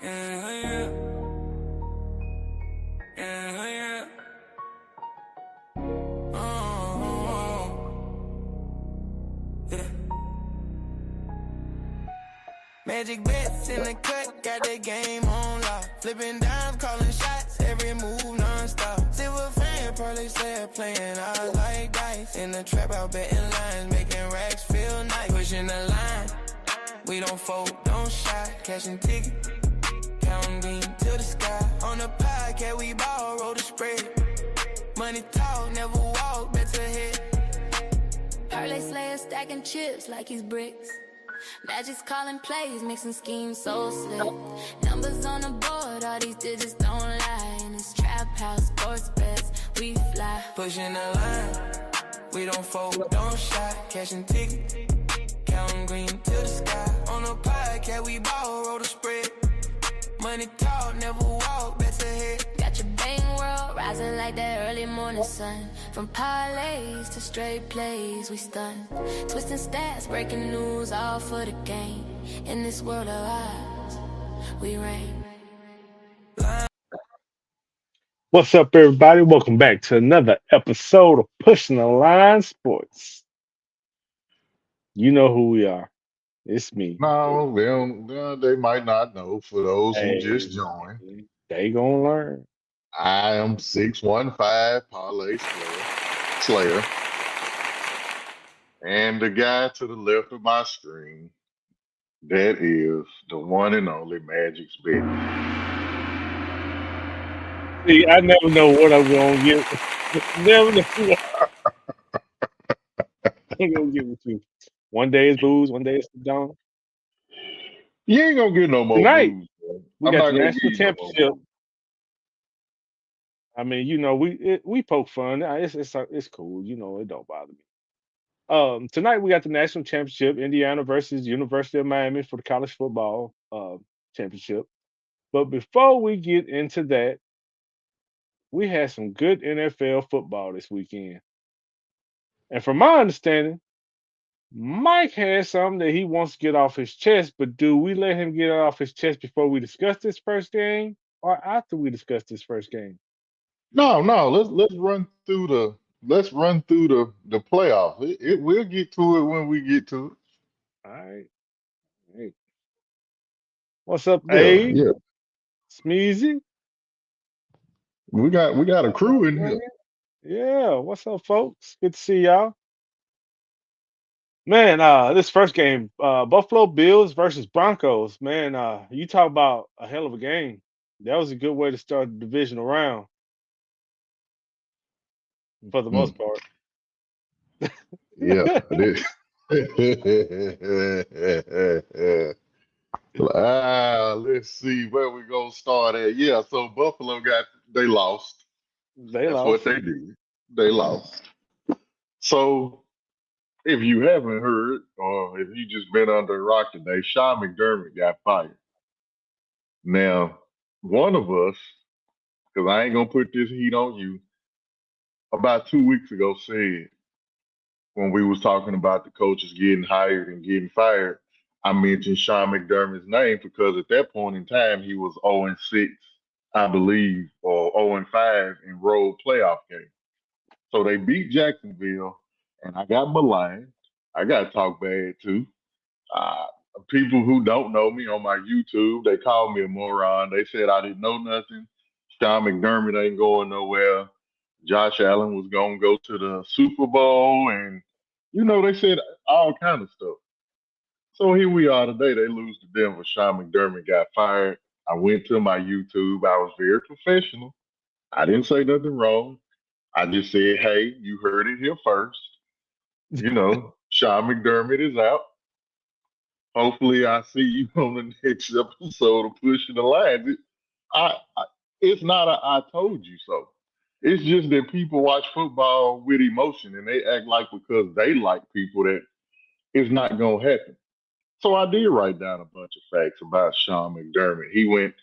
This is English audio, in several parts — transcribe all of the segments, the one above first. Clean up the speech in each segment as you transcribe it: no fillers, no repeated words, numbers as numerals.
Yeah, yeah, yeah. Yeah. Magic bets in the cut, got that game on lock. Flipping dimes, calling shots, every move non-stop. Silver fan, probably said playing odds like dice. In the trap, out betting lines, making racks feel nice. Pushing the line, we don't fold, don't shy. Cashing tickets, counting green to the sky. On the podcast, we ball, roll the spread. Money talk, never walk, bets ahead. Parlay slayer stacking chips like he's bricks. Magic's calling plays, mixing schemes so slick. Numbers on the board, all these digits don't lie. In this trap house, sports bets, we fly. Pushing the line, we don't fold, don't shy. Cashing tickets, counting green to the sky. On the podcast, we ball, roll the spread. Money talk, never walk, bets ahead. Got your bang world rising like that early morning sun. From parlays to straight plays, we stun. Twisting stats, breaking news, all for the game. In this world of ours, we reign. What's up, everybody? Welcome back to another episode of Pushing the Line Sports. You know who we are. It's me. No, they might not know. For those who just Hey, joined, they gonna learn. I am 615 Parlay Slayer. And the guy to the left of my screen, that is the one and only Magic's Bet. See, I never know what I'm gonna get. Never know what I'm gonna get with you. One day it's booze, one day it's down. You ain't gonna get no more Tonight booze, bro. we I'm got not the gonna national give you no more championship. booze. I mean, we poke fun. It's cool. You know, it don't bother me. Tonight we got the national championship, Indiana versus University of Miami for the college football championship. But before we get into that, we had some good NFL football this weekend. And from my understanding, Mike has something that he wants to get off his chest, but do we let him get it off his chest before we discuss this first game or after we discuss this first game? No, let's run through the playoff. We'll get to it when we get to All right. Hey. What's up, it. Abe? Yeah. Smeezy? We got a What's up, crew in here. man? Yeah, what's up, folks? Good to see y'all. Man, this first game, Buffalo Bills versus Broncos. Man, you talk about a hell of a game. That was a good way to start the divisional round for the most Mm, part. yeah. Let's see where we gonna start at. Yeah, so Buffalo they lost. They That's what lost. they did. They lost. So if you haven't heard, or if you just been under a rock today, Sean McDermott got fired. Now, one of us, because I ain't gonna put this heat on you, about 2 weeks ago said when we was talking about the coaches getting hired and getting fired, I mentioned Sean McDermott's name because at that point in time he was 0-6, I believe, or 0-5 in road playoff games. So they beat Jacksonville, and I got maligned. I got talked bad too. Uh, People who don't know me on my YouTube, they called me a moron. They said I didn't know nothing. Sean McDermott ain't going nowhere. Josh Allen was gonna go to the Super Bowl, and they said all kind of stuff. So here we are today. They lose to Denver. Sean McDermott got fired. I went to my YouTube. I was very professional. I didn't say nothing wrong. I just said, hey, you heard it here first. Sean McDermott is out. Hopefully, I see you on the next episode of Pushing the Line. It's not a I told you so. It's just that people watch football with emotion and they act like because they like people that it's not going to happen. So I did write down a bunch of facts about Sean McDermott. He went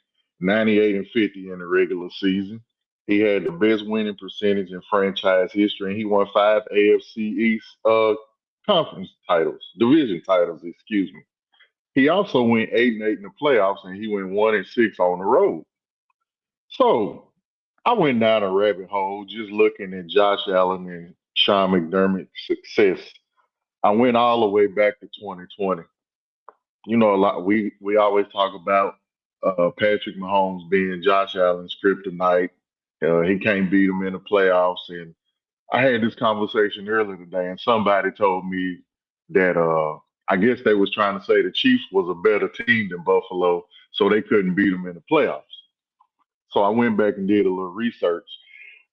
98-50 in the regular season. He had the best winning percentage in franchise history, and he won 5 AFC East conference titles, division titles, excuse me. He also went 8-8 in the playoffs, and he went 1-6 on the road. So I went down a rabbit hole just looking at Josh Allen and Sean McDermott's success. I went all the way back to 2020. You know, a lot we always talk about Patrick Mahomes being Josh Allen's kryptonite. He can't beat him in the playoffs, and I had this conversation earlier today, and somebody told me that I guess they was trying to say the Chiefs was a better team than Buffalo, so they couldn't beat them in the playoffs. So I went back and did a little research.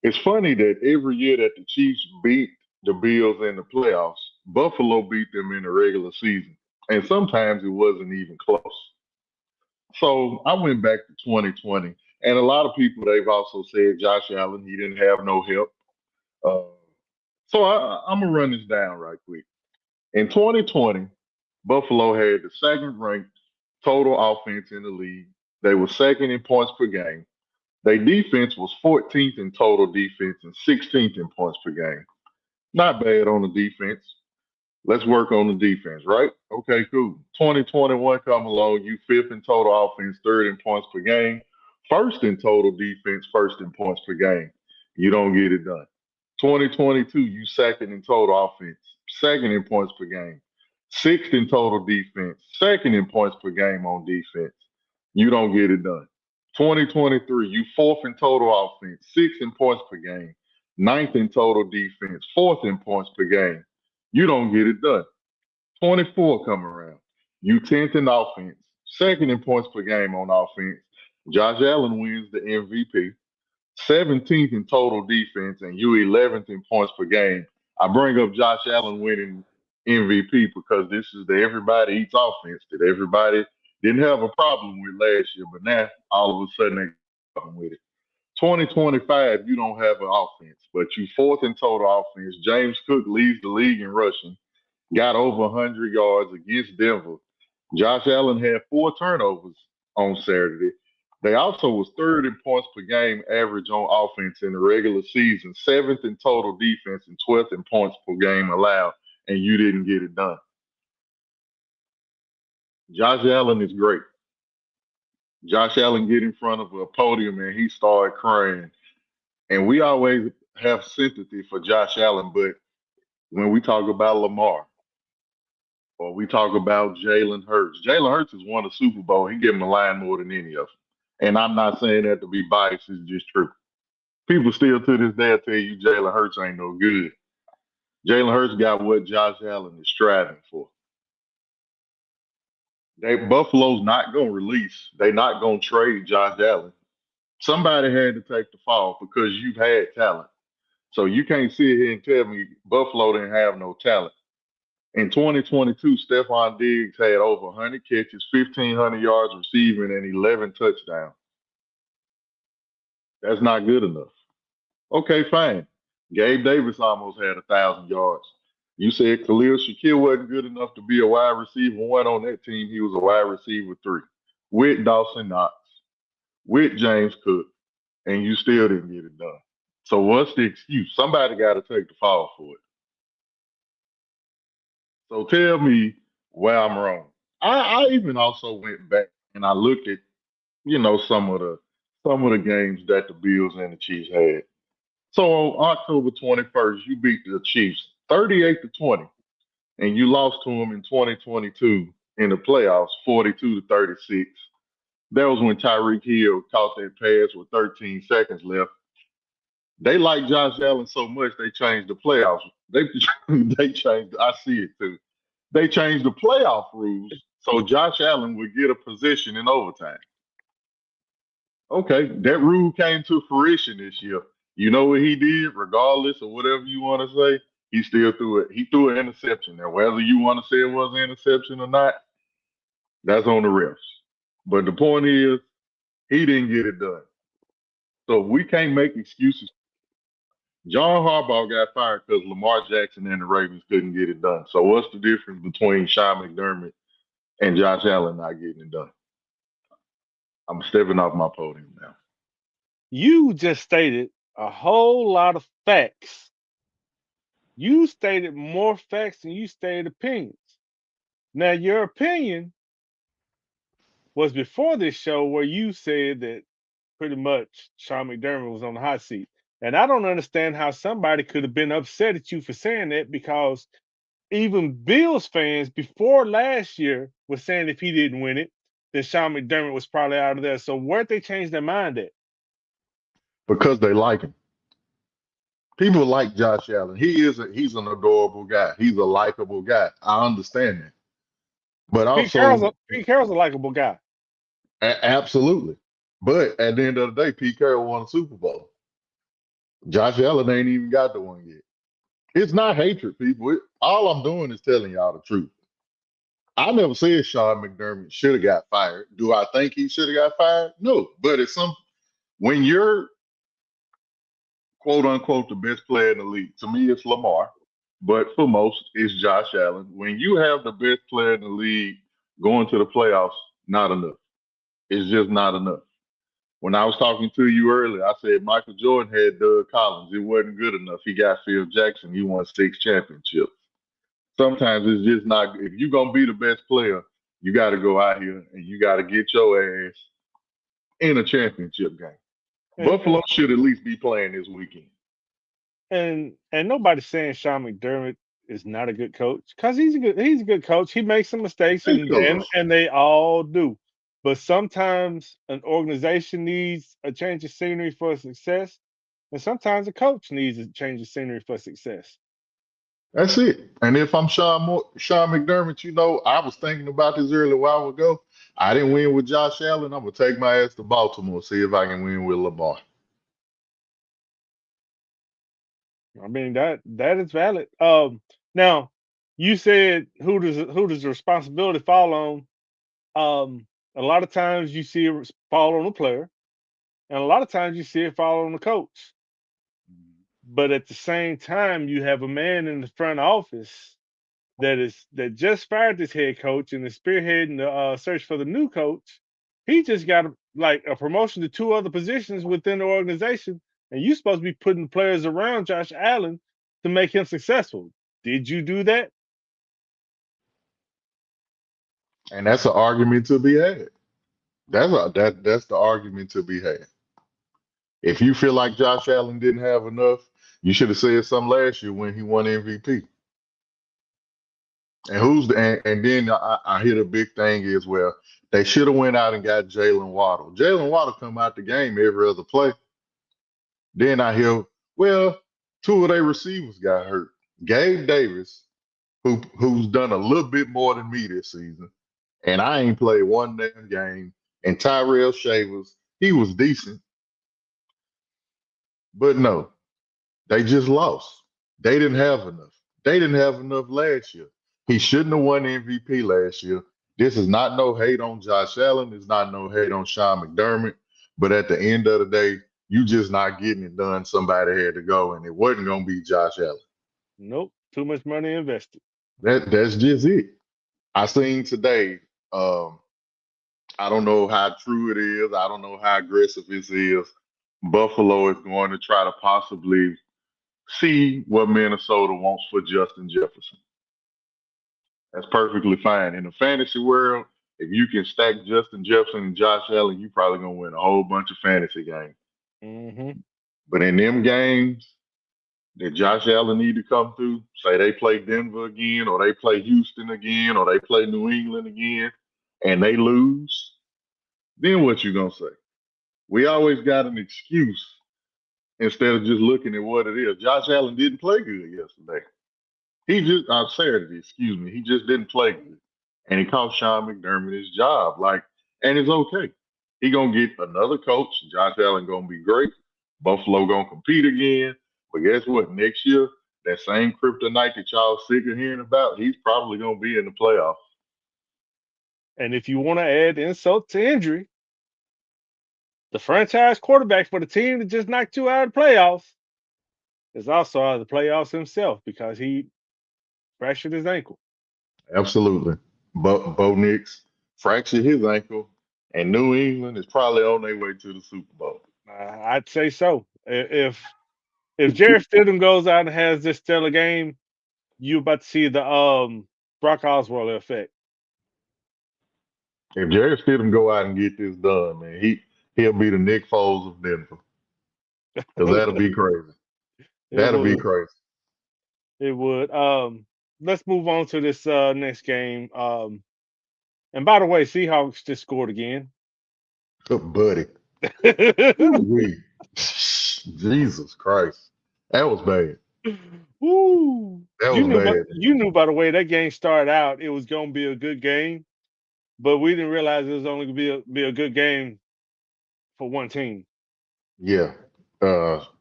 It's funny that every year that the Chiefs beat the Bills in the playoffs, Buffalo beat them in the regular season, and sometimes it wasn't even close. So I went back to 2020, and a lot of people they've also said Josh Allen he didn't have no help. Uh, so I'm gonna run this down right quick. In 2020, Buffalo had the second ranked total offense in the league. They were second in points per game. Their defense was 14th in total defense and 16th in points per game. Not bad on the defense. Let's work on the defense, right? Okay, cool. 2021 come along, you fifth in total offense, third in points per game, first in total defense, first in points per game. You don't get it done. 2022, you second in total offense, second in points per game, sixth in total defense, second in points per game on defense. You don't get it done. 2023, you fourth in total offense, sixth in points per game, ninth in total defense, fourth in points per game. You don't get it done. 24 come around. You 10th in offense, second in points per game on offense. Josh Allen wins the MVP. 17th in total defense, and you 11th in points per game. I bring up Josh Allen winning MVP because this is the everybody eats offense that everybody didn't have a problem with last year, but now all of a sudden they got a problem with it. 2025, you don't have an offense, but you fourth in total offense. James Cook leads the league in rushing, got over 100 yards against Denver. Josh Allen had four turnovers on Saturday. They also was third in points per game average on offense in the regular season, seventh in total defense, and 12th in points per game allowed, and you didn't get it done. Josh Allen is great. Josh Allen get in front of a podium and he started crying. And we always have sympathy for Josh Allen, but when we talk about Lamar or we talk about Jalen Hurts has won a Super Bowl. He get him a line more than any of them. And I'm not saying that to be biased, it's just true. People still to this day tell you Jalen Hurts ain't no good. Jalen Hurts got what Josh Allen is striving for. Buffalo's not gonna release. They not gonna trade Josh Allen. Somebody had to take the fall because you've had talent. So you can't sit here and tell me Buffalo didn't have no talent. In 2022, Stephon Diggs had over 100 catches, 1,500 yards receiving, and 11 touchdowns. That's not good enough. Okay, fine. Gabe Davis almost had 1,000 yards. You said Khalil Shakir wasn't good enough to be a wide receiver one on that team. He was a wide receiver three with Dawson Knox, with James Cook, and you still didn't get it done. So what's the excuse? Somebody got to take the fall for it. So tell me where I'm wrong. I even also went back and I looked at some of the games that the Bills and the Chiefs had. So on October 21st, you beat the Chiefs 38-20, and you lost to them in 2022 in the playoffs 42-36. That was when Tyreek Hill caught that pass with 13 seconds left. They like Josh Allen so much they changed the playoffs. They they changed. I see it too. They changed the playoff rules so Josh Allen would get a position in overtime. Okay, that rule came to fruition this year. You know what he did, regardless of whatever you want to say, he still threw it. He threw an interception. Now, whether you want to say it was an interception or not, that's on the refs. But the point is, he didn't get it done. So we can't make excuses. John Harbaugh got fired because Lamar Jackson and the Ravens couldn't get it done. So what's the difference between Sean McDermott and Josh Allen not getting it done? I'm stepping off my podium now. You just stated a whole lot of facts. You stated more facts than you stated opinions. Now, your opinion was before this show where you said that pretty much Sean McDermott was on the hot seat. And I don't understand how somebody could have been upset at you for saying that because even Bills fans before last year were saying if he didn't win it, then Sean McDermott was probably out of there. So where'd they change their mind at? because they like him. People like Josh Allen. He's an adorable guy. He's a likable guy. I understand that. But also, Pete Carroll's a likable guy. absolutely. But at the end of the day, Pete Carroll won a Super Bowl. Josh Allen ain't even got the one yet. It's not hatred, people. All I'm doing is telling y'all the truth. I never said Sean McDermott should have got fired. Do I think he should have got fired? No. But when you're quote unquote the best player in the league, to me it's Lamar, but for most it's Josh Allen. When you have the best player in the league going to the playoffs, not enough. It's just not enough. When I was talking to you earlier, I said Michael Jordan had Doug Collins. It wasn't good enough. He got Phil Jackson. He won 6 championships. Sometimes it's just not. If you're gonna be the best player, you got to go out here and you got to get your ass in a championship game. Buffalo should at least be playing this weekend. And nobody's saying Sean McDermott is not a good coach because he's a good coach. He makes some mistakes and they all do. But sometimes an organization needs a change of scenery for success, and sometimes a coach needs a change of scenery for success. That's it. And if I'm Sean McDermott, I was thinking about this earlier a while ago. I didn't win with Josh Allen. I'm gonna take my ass to Baltimore, see if I can win with Lamar. I mean that is valid. Now you said who does the responsibility fall on? A lot of times you see it fall on the player, and a lot of times you see it fall on the coach. But at the same time, you have a man in the front office that just fired this head coach and is spearheading the search for the new coach. He just got like a promotion to 2 other positions within the organization, and you're supposed to be putting players around Josh Allen to make him successful. Did you do that? And that's an argument to be had. That's the argument to be had. If you feel like Josh Allen didn't have enough, you should have said something last year when he won MVP. And then I hear the big thing is, well, they should have went out and got Jalen Waddle. Jalen Waddle come out the game every other play. Then I hear, well, 2 of their receivers got hurt. Gabe Davis, who's done a little bit more than me this season, and I ain't played one damn game. And Tyrell Shavers, he was decent, but no, they just lost. They didn't have enough. They didn't have enough last year. He shouldn't have won MVP last year. This is not no hate on Josh Allen. It's not no hate on Sean McDermott. But at the end of the day, you just not getting it done. Somebody had to go, and it wasn't going to be Josh Allen. Nope. Too much money invested. That's just it. I seen today, I don't know how true it is. I don't know how aggressive this is. Buffalo is going to try to possibly see what Minnesota wants for Justin Jefferson. That's perfectly fine. In the fantasy world, if you can stack Justin Jefferson and Josh Allen, you're probably going to win a whole bunch of fantasy games. Mm-hmm. But in them games that Josh Allen need to come through, say they play Denver again, or they play Houston again, or they play New England again, and they lose, then what you going to say? We always got an excuse instead of just looking at what it is. Josh Allen didn't play good yesterday. Saturday, excuse me. He just didn't play good. And he cost Sean McDermott his job. And it's okay. He gonna get another coach. Josh Allen gonna be great. Buffalo gonna compete again. But guess what? Next year, that same kryptonite that y'all sick of hearing about, he's probably gonna be in the playoffs. And if you want to add insult to injury, the franchise quarterback for the team that just knocked you out of the playoffs is also out of the playoffs himself because he fractured his ankle. Absolutely. Bo Nix fractured his ankle, and New England is probably on their way to the Super Bowl. I'd say so. If Jared Stidham goes out and has this stellar game, you're about to see the Brock Osweiler effect. If Jerry Stidham go out and get this done, man, he'll be the Nick Foles of Denver. Because that'll be crazy. It That'll be would. crazy. It would. Let's move on to this next game. And by the way, Seahawks just scored again. Oh, buddy. Ooh-wee. Jesus Christ. That was bad. Woo! That was bad. You knew by the way that game started out, it was gonna be a good game, but we didn't realize it was only gonna be a good game for one team. Yeah.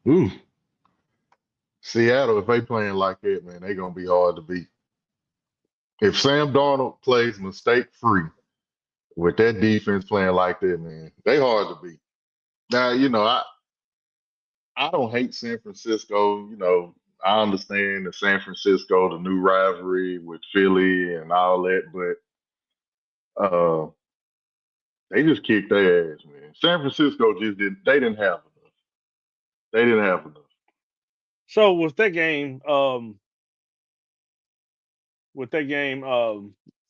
Ooh. Seattle, if they playing like that, man, they gonna be hard to beat. If Sam Darnold plays mistake free with that defense playing like that, man, they hard to beat. Now, I don't hate San Francisco. I understand the San Francisco, the new rivalry with Philly and all that, but they just kicked their ass, man. San Francisco just didn't. They didn't have enough. They didn't have enough. So with that game,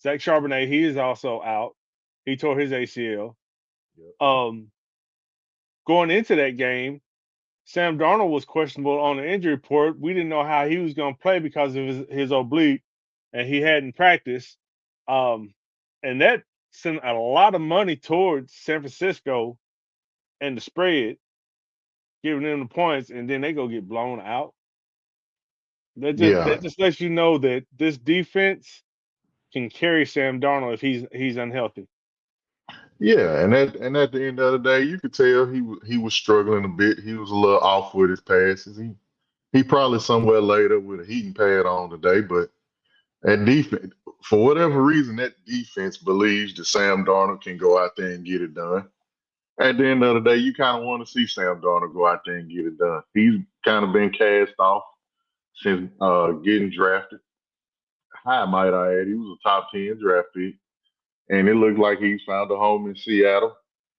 Zach Charbonnet, he is also out. He tore his ACL. Yep. Going into that game, Sam Darnold was questionable on the injury report. We didn't know how he was going to play because of his oblique, and he hadn't practiced. And that sent a lot of money towards San Francisco and the spread, giving them the points, and then they go get blown out. That just lets you know that this defense can carry Sam Darnold if he's unhealthy. Yeah, and at the end of the day, you could tell he was struggling a bit. He was a little off with his passes. He probably somewhere later with a heating pad on today, but that defense, for whatever reason, that defense believes that Sam Darnold can go out there and get it done. At the end of the day, you kind of want to see Sam Darnold go out there and get it done. He's kind of been cast off since getting drafted. High, might I add. He was a top 10 draft pick. And it looked like he's found a home in Seattle.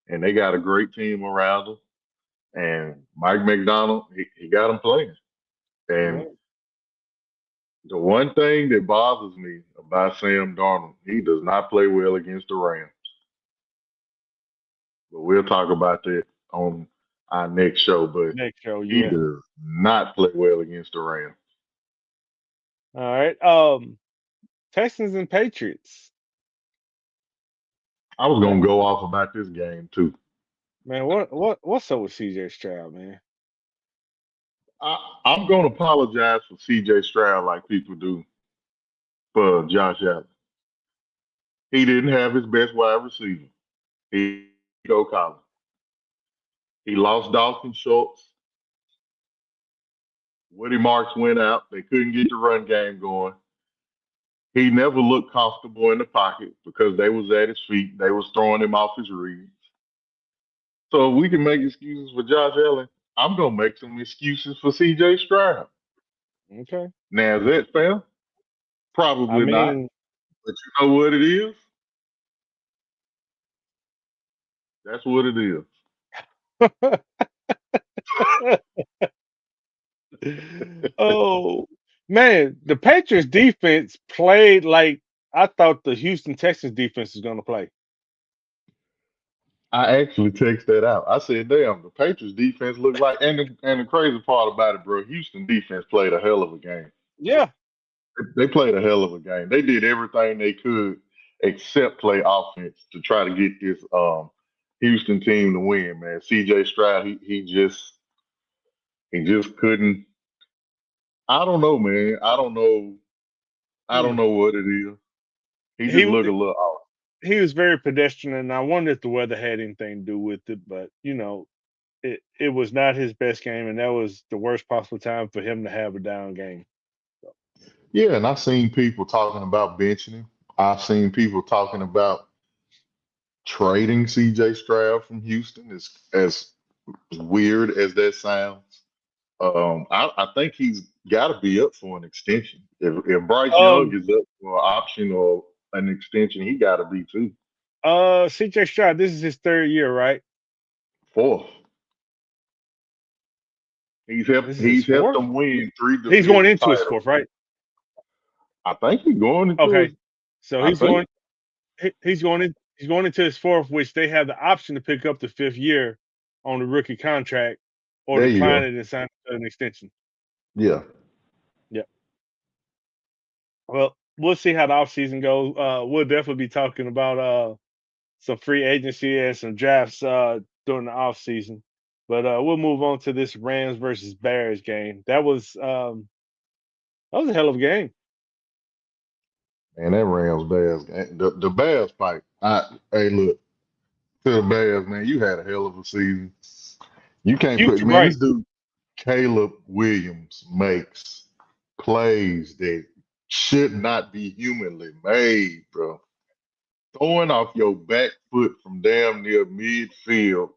And they got a great team around him. And Mike McDonald, he got him playing. And the one thing that bothers me about Sam Darnold, he does not play well against the Rams. But we'll talk about that on our next show. But he does not play well against the Rams. All right. Texans and Patriots. I was gonna go off about this game too. Man, what's up with CJ Stroud, man? I'm gonna apologize for CJ Stroud like people do for Josh Allen. He didn't have his best wide receiver. He go Collins. He lost Dalton Schultz. Woody Marks went out. They couldn't get the run game going. He never looked comfortable in the pocket because they was at his feet. They was throwing him off his reads. So if we can make excuses for Josh Allen, I'm gonna make some excuses for CJ Stroud. Okay. Now is that fair? Probably not. But you know what it is? That's what it is. Oh man, the Patriots defense played like I thought the Houston Texans defense was going to play. I actually texted that out. I said, "Damn, the Patriots defense looked like." And the crazy part about it, bro, Houston defense played a hell of a game. Yeah, they played a hell of a game. They did everything they could except play offense to try to get this Houston team to win. Man, CJ Stroud, he just couldn't. I don't know, man. I don't know what it is. He just looked a little off. He was very pedestrian, and I wonder if the weather had anything to do with it. But it was not his best game, and that was the worst possible time for him to have a down game. So. Yeah, and I've seen people talking about benching him. I've seen people talking about trading CJ Stroud from Houston. As weird as that sounds, I think he's got to be up for an extension. If Bryce Young is up for an option or an extension, he got to be too. CJ Stroud, this is his third year, right? Fourth. He's helped them win 3 division He's going into titles. his fourth, right? I think he's going into. Okay, so he's going in. He's going into his fourth, which they have the option to pick up the fifth year on the rookie contract or There you decline go. it and sign an extension. Yeah. Yeah. Well, we'll see how the offseason goes. We'll definitely be talking about some free agency and some drafts during the offseason. But we'll move on to this Rams versus Bears game. That was a hell of a game. Man, that Rams Bears game. The Bears fight. Hey, look, to the Bears, man, you had a hell of a season. You can't put, You're man, right. this dude, Caleb Williams, makes plays that should not be humanly made, bro. Throwing off your back foot from damn near midfield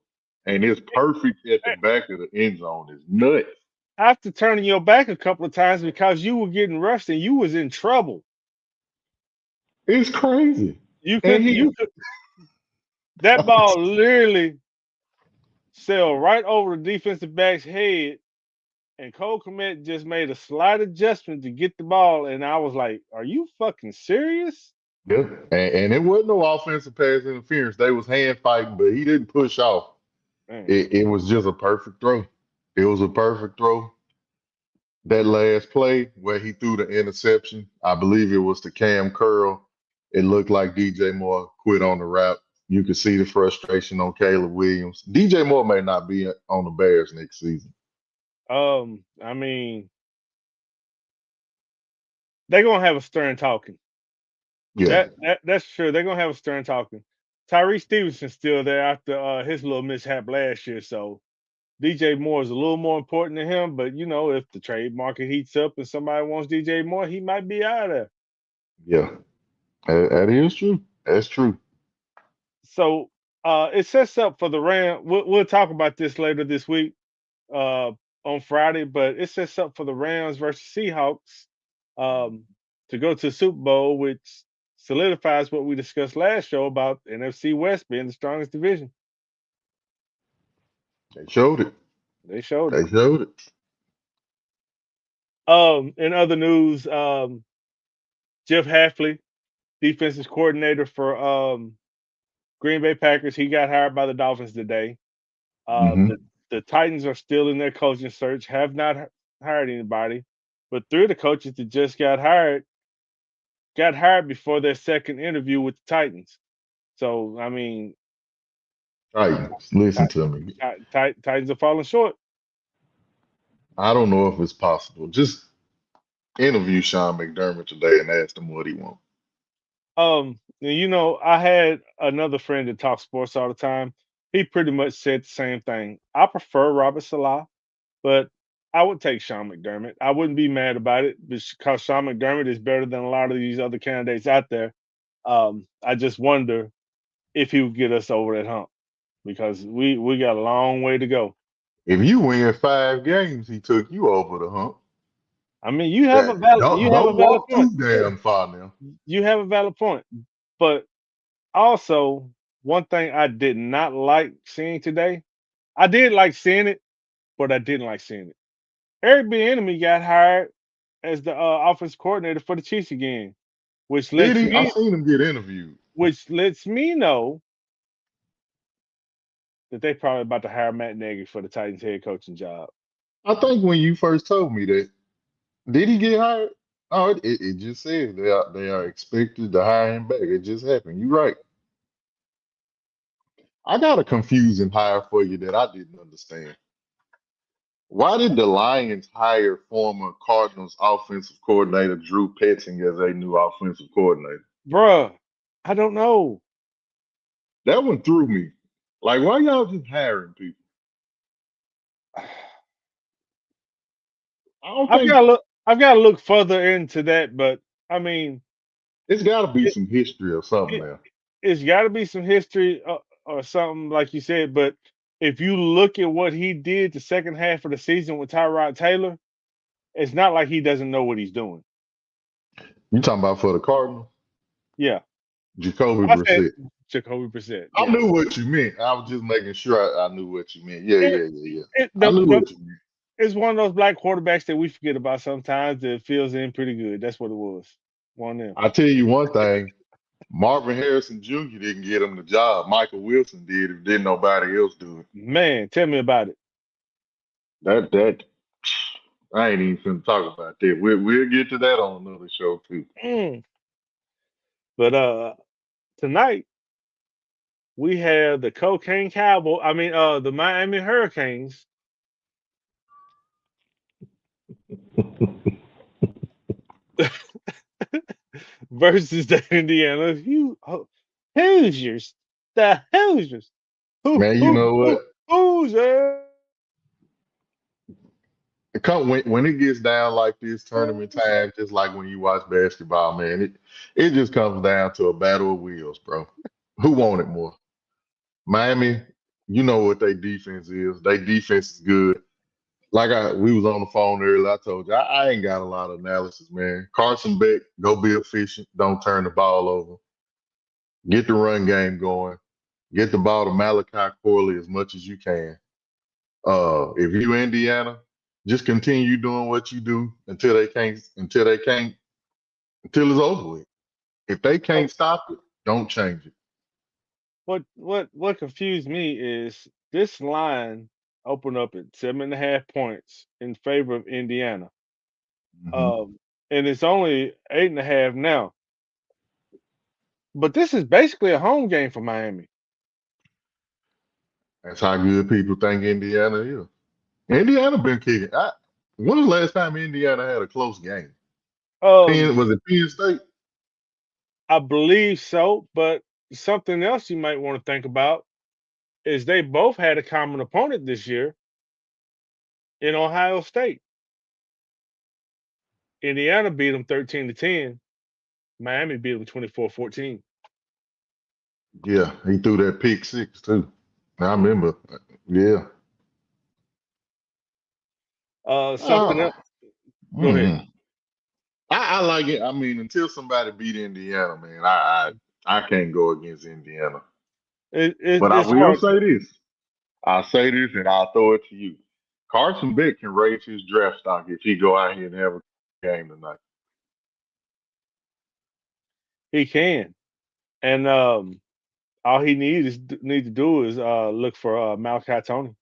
and it's perfect at the back of the end zone is nuts. After turning your back a couple of times because you were getting rushed and you was in trouble. It's crazy. You And couldn't. You could. That ball literally sailed right over the defensive back's head, and Cole Kmet just made a slight adjustment to get the ball, and I was like, "Are you fucking serious?" yeah, and it wasn't no offensive pass interference. They was hand fighting, but he didn't push off. Man. It was just a perfect throw. It was a perfect throw. That last play where he threw the interception, I believe it was to Cam Curl. It looked like DJ Moore quit on the route. You could see the frustration on Caleb Williams. DJ Moore may not be on the Bears next season. I mean, they're gonna have a stern talking. Yeah, That's sure. They're gonna have a stern talking. Tyree Stevenson's still there after his little mishap last year, so DJ Moore is a little more important to him. But if the trade market heats up and somebody wants DJ Moore, he might be out of there. yeah, that is true. That's true. So it sets up for the Ram. We'll talk about this later this week uh, on Friday, but it sets up for the Rams versus Seahawks to go to the Super Bowl, which solidifies what we discussed last show about NFC West being the strongest division. They showed it. They showed it. They showed it. In other news, Jeff Hafley, defensive coordinator for Green Bay Packers, he got hired by the Dolphins today. Uh, Hmm. the the Titans are still in their coaching search, have not hired anybody, but three of the coaches that just got hired before their second interview with the Titans. So I mean, Titans, listen Ti- to me. Titans are falling short. I don't know if it's possible. Just interview Sean McDermott today and ask him what he wants. I had another friend that talks sports all the time. He pretty much said the same thing. I prefer Robert Salah, but I would take Sean McDermott. I wouldn't be mad about it because Sean McDermott is better than a lot of these other candidates out there. I just wonder if he would get us over that hump because we got a long way to go. If you win 5 games, he took you over the hump. I mean, you have a Don't valid walk point. too damn far now. You have a valid point. But also, one thing I did not like seeing today, I did like seeing it, but I didn't like seeing it. Eric Bieniemy got hired as the offense coordinator for the Chiefs again, which Did lets he? I me seen him get interviewed. which lets me know that they probably about to hire Matt Nagy for the Titans head coaching job. I think when you first told me that, did he get hired? Oh, it just says they are expected to hire him back. It just happened. You're right. I got a confusing hire for you that I didn't understand. Why did the Lions hire former Cardinals offensive coordinator Drew Petzing as a new offensive coordinator? Bruh, I don't know. That one threw me. Like, why y'all just hiring people? I don't think I've got to look further into that, but I mean, it's got to be it, some history or something it there. it's got to be some history or something like you said. But if you look at what he did the second half of the season with Tyrod Taylor, it's not like he doesn't know what he's doing. You talking about for the Cardinals? Yeah, Jacoby I said Brissett. Jacoby Brissett. I Yeah, knew what you meant. I was just making sure I knew what you meant. Yeah, it, yeah, yeah, yeah. it I knew the what you meant. it's one of those black quarterbacks that we forget about sometimes that fills in pretty good. That's what it was. One of them. I tell you one thing. Marvin Harrison Jr. didn't get him the job. Michael Wilson did if didn't nobody else do it. Man, tell me about it. That I ain't even finna talk about that. We'll get to that on another show too. Mm. But tonight we have the Cocaine Cowboy. I mean, the Miami Hurricanes versus the Indiana Hoosiers. The Hoosiers. Man, you know what? Hoosiers. When it gets down like this tournament time, just like when you watch basketball, man, it just comes down to a battle of wheels, bro. Who wanted more? Miami, you know what their defense is. Their defense is good. We was on the phone earlier. I told you I ain't got a lot of analysis, man. Carson Beck, go be efficient. Don't turn the ball over. Get the run game going. Get the ball to Malachi Corley as much as you can. If you Indiana, just continue doing what you do until it's over with. If they So can't stop it, don't change it. what confused me is this line opened up at 7.5 points in favor of Indiana. Hmm. Um, and it's only 8.5 now. But this is basically a home game for Miami. That's how good people think Indiana is. Indiana been kicking. When was the last time Indiana had a close game? Was Um, it Penn State? I believe so, but something else you might want to think about is they both had a common opponent this year in Ohio State. Indiana beat them 13-10. Miami beat them 24-14. Yeah, he threw that pick six too. I remember. Yeah. Something Uh, else. Go ahead. mm. I like it. I mean, until somebody beat Indiana, man, I can't go against Indiana. But I It's will hard. say this. I'll say this and I'll throw it to you. Carson Beck can raise his draft stock if he go out here and have a game tonight. He can, and all he need to do is look for Malachi Tony.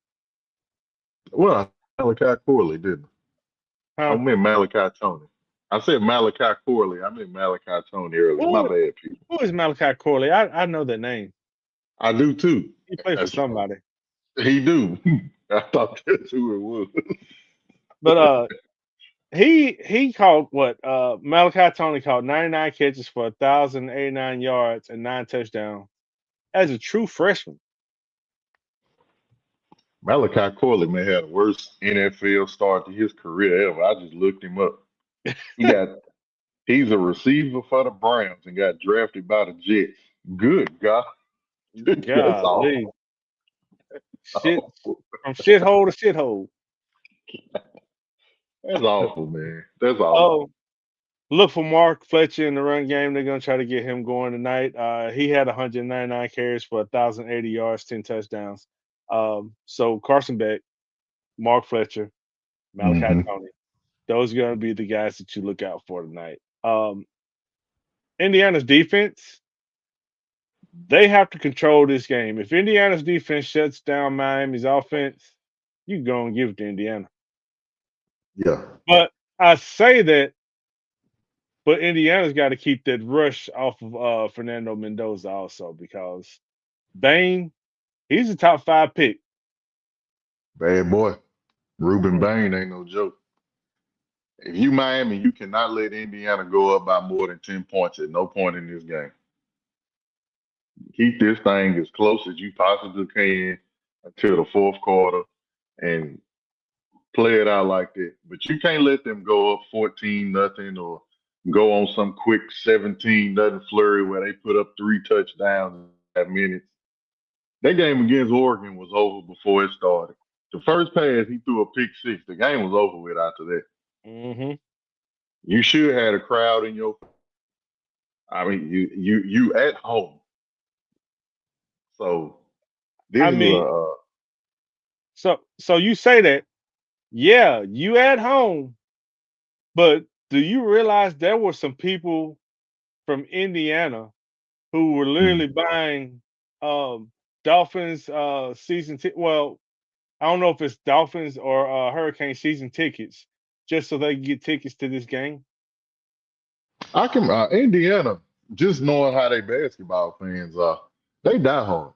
Well, Malachi Corley didn't. I Huh? meant Malachi Tony. I said Malachi Corley. I meant Malachi Tony earlier. My Who bad, people. who is Malachi Corley? I know that name. I do too. He played for That's somebody. he do. I thought that's who it was. But he caught what? Malachi Tony caught 99 catches for 1,089 yards and 9 touchdowns as a true freshman. Malachi Corley may have the worst NFL start to his career ever. I just looked him up. He got he's a receiver for the Browns and got drafted by the Jets. Good God. That's Golly, awful. shit from shithole to shithole. That's awful, man. That's awful. Oh, look for Mark Fletcher in the run game. They're gonna try to get him going tonight. He had 199 carries for 1,080 yards, 10 touchdowns. So Carson Beck, Mark Fletcher, Malachi Hmm. Tony. Those are going to be the guys that you look out for tonight. Indiana's defense, they have to control this game. If Indiana's defense shuts down Miami's offense, you go and give it to Indiana. Yeah. But I say that, but Indiana's got to keep that rush off of Fernando Mendoza also because Bain, he's a top 5 pick. Bad boy. Ruben Mhm. Bain ain't no joke. If you Miami, you cannot let Indiana go up by more than 10 points at no point in this game. Keep this thing as close as you possibly can until the fourth quarter and play it out like that. But you can't let them go up 14-0 or go on some quick 17-0 flurry where they put up 3 touchdowns in 5 minutes. That game against Oregon was over before it started. The first pass, he threw a pick six. The game was over with after that. Mhm. You should have had a crowd in your. I mean, you at home. So this I is mean, a so you say that, yeah, you at home, but do you realize there were some people from Indiana who were Mhm. literally buying Dolphins season well, I don't know if it's Dolphins or Hurricane season tickets just so they can get tickets to this game. I can Indiana, just knowing how they basketball fans are, they die hard.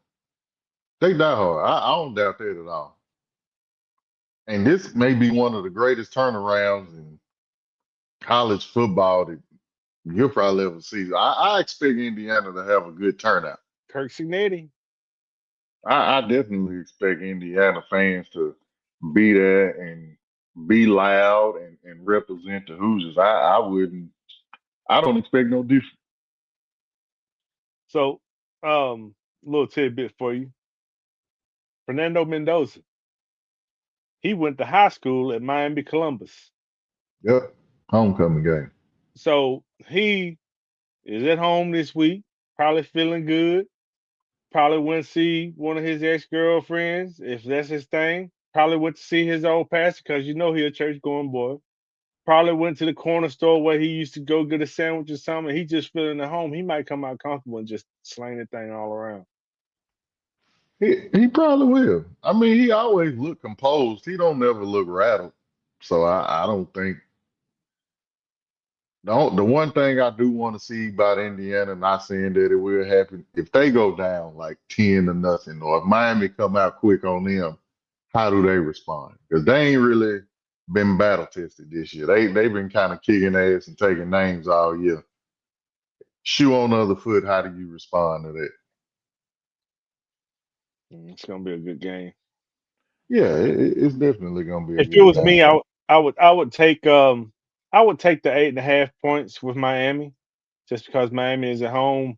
They die hard. I don't doubt that at all. And this may be one of the greatest turnarounds in college football that you'll probably ever see. I expect Indiana to have a good turnout. Kirk Signetti. I definitely expect Indiana fans to be there and be loud and represent the Hoosiers. I wouldn't. I don't expect no different. So, little tidbit for you. Fernando Mendoza. He went to high school at Miami Columbus. Yep, homecoming game. So he is at home this week, probably feeling good. Probably went to see one of his ex girlfriends, if that's his thing. Probably went to see his old pastor because you know he a church going boy. Probably went to the corner store where he used to go get a sandwich or something. He just feeling at home. He might come out comfortable and just slang the thing all around. He probably will. I mean, he always look composed. He don't never look rattled. So I don't think the one thing I do want to see about Indiana, not saying that it will happen, if they go down like 10-0, or if Miami come out quick on them, how do they respond? Because they ain't really been battle tested this year. They've been kind of kicking ass and taking names all year. Shoe on the other foot, how do you respond to that? It's gonna be a good game. Yeah, it's definitely gonna be a If it good was game. me, I would take the 8.5 points with Miami, just because Miami is at home.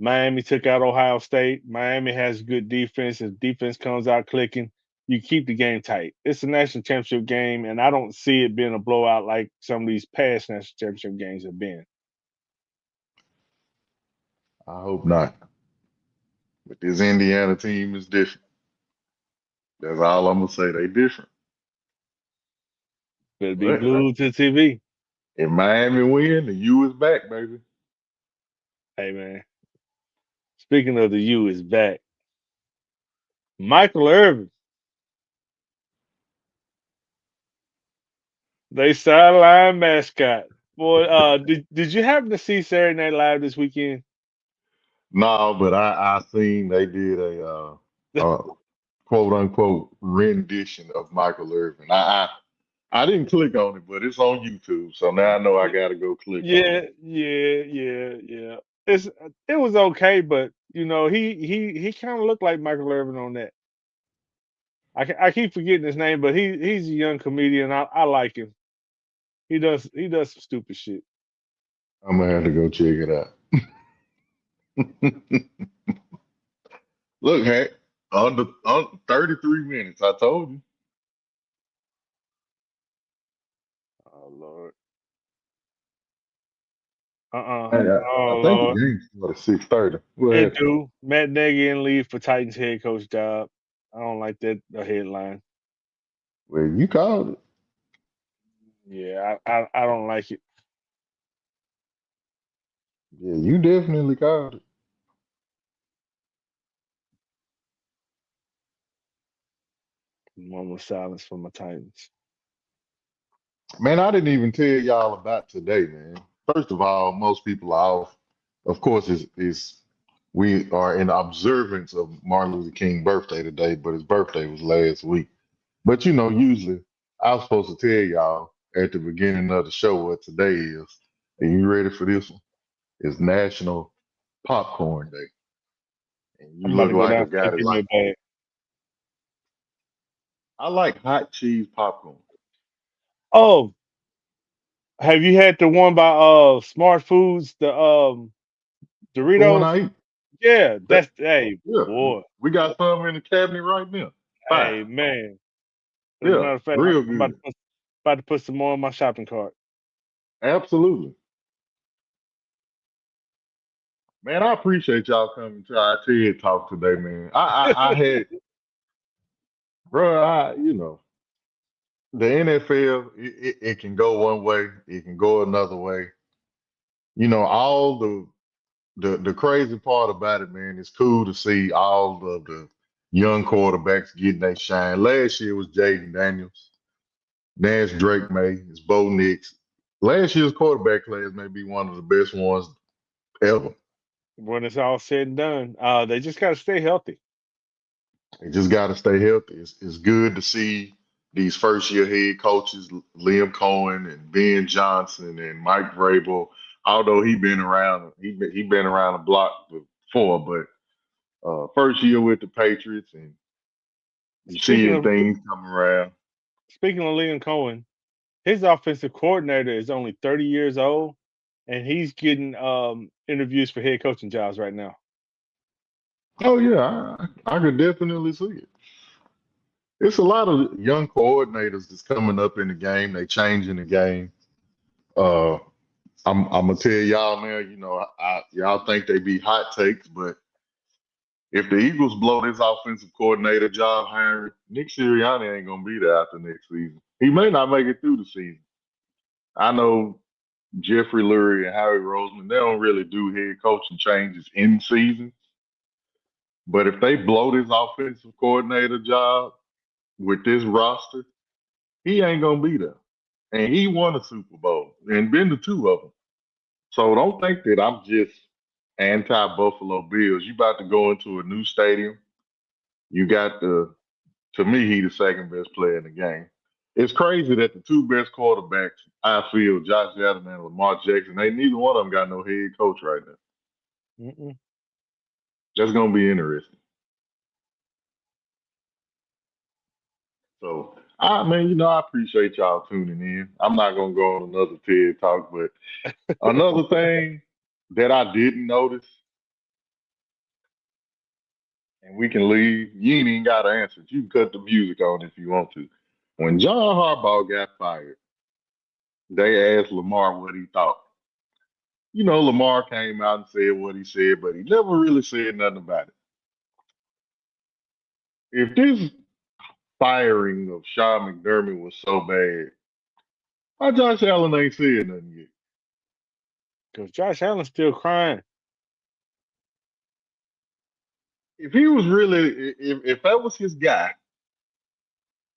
Miami took out Ohio State. Miami has good defense. If defense comes out clicking, you keep the game tight. It's a national championship game, and I don't see it being a blowout like some of these past national championship games have been. I hope not. But this Indiana team is different. That's all I'm gonna say. They different. Better be But glued to the TV. if Miami win, the U is back, baby. Hey man, speaking of the U is back. Michael Irvin, they sideline mascot. Boy, did you happen to see Saturday Night Live this weekend? No, but I seen they did a uh quote unquote rendition of Michael Irvin. I didn't click on it, but it's on YouTube, so now I know I gotta go click on Yeah, yeah, yeah, yeah. It was okay, but he kind of looked like Michael Irvin on that. I keep forgetting his name, but he's a young comedian. I like him. He does some stupid shit. it. I'm gonna have to go check it out. Look, Hank, on 33 minutes. I told you. Oh Lord. Uh-uh. I Oh think the Lord. game started 6:30. What It happened? do. Matt Nagy in leave for Titans head coach job. I don't like that the headline. Well, you called it. Yeah, I don't like it. Yeah, you definitely called it. Moment of silence for my Titans. Man, I didn't even tell y'all about today, man. First of all, most people are off. Of course, is we are in observance of Martin Luther King birthday today, but his birthday was last week. But usually I was supposed to tell y'all at the beginning of the show what today is. Are you ready for this one? It's National Popcorn Day. And you I'm about look to go like a downstairs guy and that give me a like bag. I like hot cheese popcorn. Oh, have you had the one by Smart Foods, the The one Doritos? I eat. Yeah, That, that's hey yeah. boy. We got some in the cabinet right now. Fine. Hey man. As a Yeah, matter of fact, real I'm about good. about to put some more in my shopping cart. Absolutely. Man, I appreciate y'all coming to our TED Talk today, man. I had, bro, the NFL, it can go one way, it can go another way. All the crazy part about it, man, it's cool to see all of the young quarterbacks getting their shine. Last year was Jaden Daniels. Nash Drake May. It's Bo Nix. Last year's quarterback class may be one of the best ones ever. When it's all said and done, they just got to stay healthy. They just got to stay healthy. It's good to see these first year head coaches, Liam Cohen and Ben Johnson and Mike Vrabel. Although he been around the block before, but first year with the Patriots, and you Speaking seeing of things come around. speaking of Liam Cohen, his offensive coordinator is only 30 years old, and he's getting interviews for head coaching jobs right now. Oh yeah, I could definitely see it. It's a lot of young coordinators that's coming up in the game. They changing the game. Uh, I'm gonna tell y'all now. Y'all think they be hot takes, but if the Eagles blow this offensive coordinator job hiring, Nick Sirianni ain't gonna be there after next season. He may not make it through the season. I know Jeffrey Lurie and Howie Roseman, they don't really do head coaching changes in season. But if they blow this offensive coordinator job with this roster, he ain't gonna be there. And he won a Super Bowl and been to two of them. So don't think that I'm just anti Buffalo Bills. You about to go into a new stadium. You got to me, he the second best player in the game. It's crazy that the two best quarterbacks, I feel, Josh Allen and Lamar Jackson, they neither one of them got no head coach right now. Mm-mm. That's gonna be interesting. So, I appreciate y'all tuning in. I'm not gonna go on another TED talk, but another thing that I didn't notice, and we can leave. You ain't even got to answer it. You can cut the music on if you want to. When John Harbaugh got fired, they asked Lamar what he thought. Lamar came out and said what he said, but he never really said nothing about it. If this firing of Sean McDermott was so bad, why Josh Allen ain't said nothing yet? Because Josh Allen's still crying. If he was really, if that was his guy,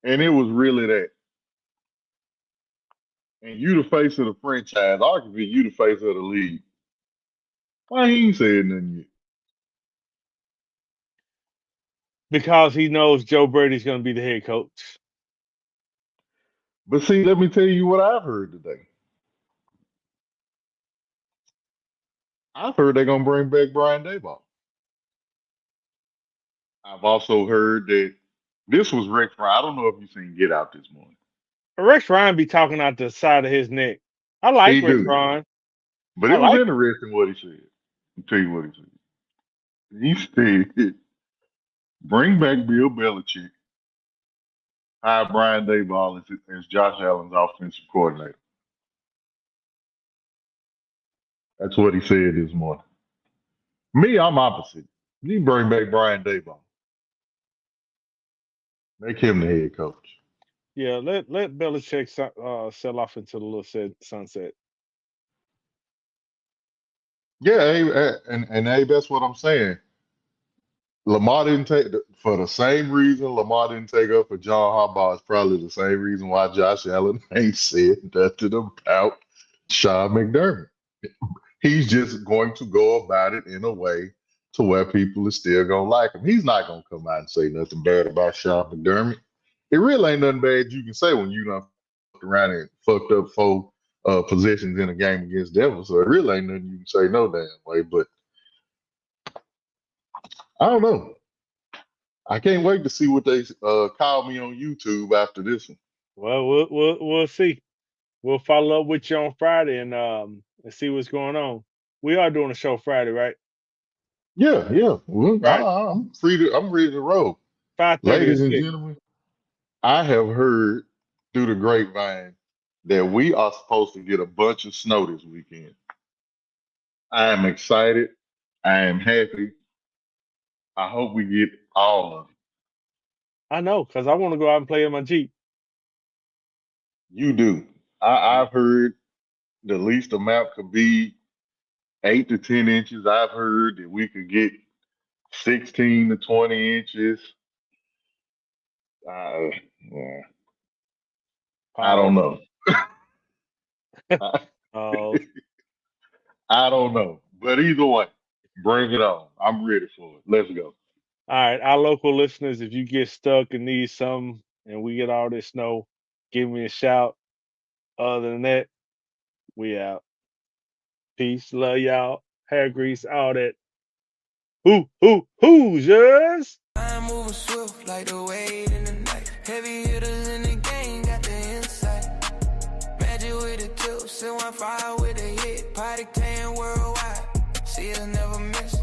and it was really that, and you the face of the franchise, arguably you the face of the league, why he ain't said nothing yet? Because he knows Joe Brady's going to be the head coach. But see, let me tell you what I've heard today. I've heard they're gonna bring back Brian Daboll. I've also heard that this was Rex Ryan. I don't know if you've seen Get Out this morning. Rex Ryan be talking out the side of his neck. I like He Rex do, Ryan. but I it was like him. interesting what he said. I'll tell you what he said. He said, "Bring back Bill Belichick, hire Brian Daboll as Josh Allen's offensive coordinator." That's what he said this morning. Me, I'm opposite. You bring back Brian Daboll, make him the head coach. Yeah, let Belichick sell off into the little sunset. Yeah, and hey, that's what I'm saying. Lamar didn't take for the same reason Lamar didn't take up for John Harbaugh is probably the same reason why Josh Allen ain't said nothing about Sean McDermott. He's just going to go about it in a way to where people are still gonna like him. He's not gonna come out and say nothing bad about Sean McDermott. It really ain't nothing bad you can say when you done fucked around and fucked up four possessions in a game against Denver. So it really ain't nothing you can say no damn way. But I don't know. I can't wait to see what they call me on YouTube after this one. Well, we'll see. We'll follow up with you on Friday and see what's going on. We are doing a show Friday, right? Yeah, yeah. Well, Right. I'm free to. I'm ready to roll, 5:30 or ladies and 6. gentlemen. I have heard through the grapevine that we are supposed to get a bunch of snow this weekend. I am excited. I am happy. I hope we get all of it. I know, because I want to go out and play in my Jeep. You do. I've heard the least amount could be 8 to 10 inches. I've heard that we could get 16 to 20 inches. Uh, yeah, I don't Pause. know. I, Pause. I don't know. But either way, bring it on. I'm ready for it. Let's go. All right, our local listeners, if you get stuck and need something and we get all this snow, give me a shout. Other than that, we out. Peace, love y'all. Hair grease, all that. Hoosiers. I'm moving swift like the wave in the night. Heavy hitters in the game, got the insight. Magic with the tips, and 1-5 with a hit. Potty tan worldwide. See us never miss.